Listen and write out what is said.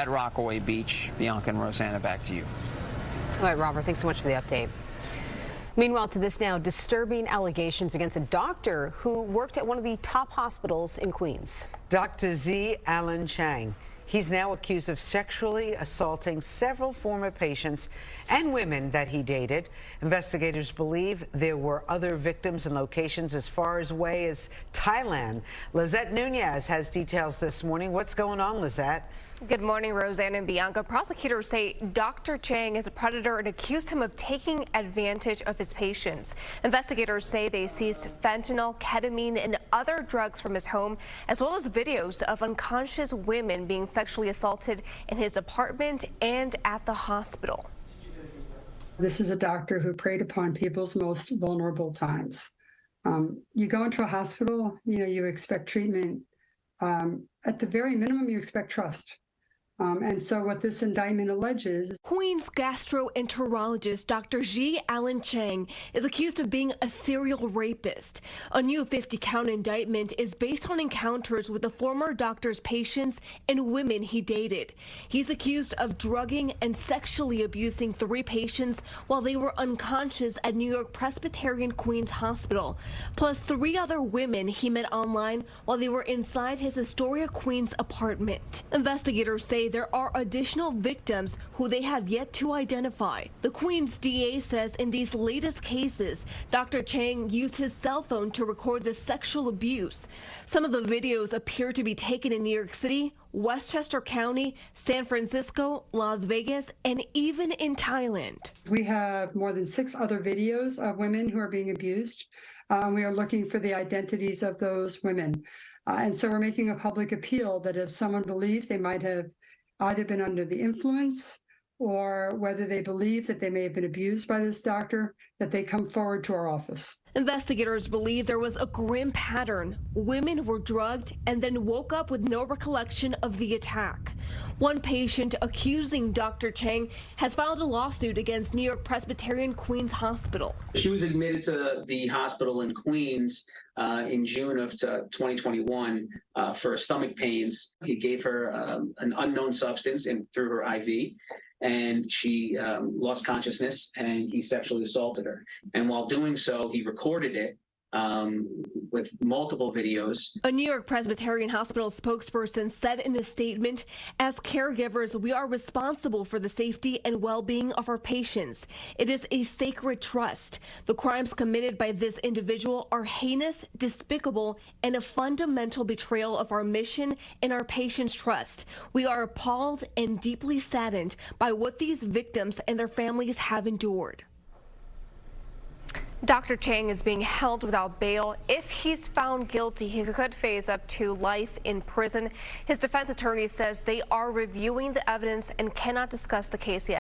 At Rockaway Beach, Bianca and Rosanna, back to you. All right, Robert, thanks so much for the update. Meanwhile, to this now, disturbing allegations against a doctor who worked at one of the top hospitals in Queens. Dr. Z. Alan Chang. He's now accused of sexually assaulting several former patients and women that he dated. Investigators believe there were other victims in locations as far away as Thailand. Lizette Nunez has details this morning. What's going on, Lizette? Good morning, Roseanne and Bianca. Prosecutors say Dr. Chang is a predator and accused him of taking advantage of his patients. Investigators say they seized fentanyl, ketamine, and other drugs from his home, as well as videos of unconscious women being sexually assaulted in his apartment and at the hospital. This is a doctor who preyed upon people's most vulnerable times. You go into a hospital, you expect treatment. At the very minimum, you expect trust. And so what this indictment alleges. Queens gastroenterologist Dr. Z. Alan Chang is accused of being a serial rapist. A new 50-count indictment is based on encounters with the former doctor's patients and women he dated. He's accused of drugging and sexually abusing 3 patients while they were unconscious at New York Presbyterian Queens Hospital, plus 3 other women he met online while they were inside his Astoria, Queens apartment. Investigators say there are additional victims who they have yet to identify. The Queens DA says in these latest cases, Dr. Chang used his cell phone to record the sexual abuse. Some of the videos appear to be taken in New York City, Westchester County, San Francisco, Las Vegas, and even in Thailand. We have more than 6 other videos of women who are being abused. We are looking for the identities of those women. And so we're making a public appeal that if someone believes they might have either been under the influence or whether they believe that they may have been abused by this doctor, that they come forward to our office. Investigators believe there was a grim pattern. Women were drugged and then woke up with no recollection of the attack. One patient accusing Dr. Chang has filed a lawsuit against New York Presbyterian Queens Hospital. She was admitted to the hospital in Queens in June of 2021 for stomach pains. He gave her an unknown substance through her IV, and she lost consciousness, and he sexually assaulted her. And while doing so, he recorded it with multiple videos. A New York Presbyterian Hospital spokesperson said in a statement, "As caregivers, we are responsible for the safety and well-being of our patients. It is a sacred trust. The crimes committed by this individual are heinous, despicable, and a fundamental betrayal of our mission and our patients' trust. We are appalled and deeply saddened by what these victims and their families have endured." Dr. Chang is being held without bail. If he's found guilty, he could face up to life in prison. His defense attorney says they are reviewing the evidence and cannot discuss the case yet.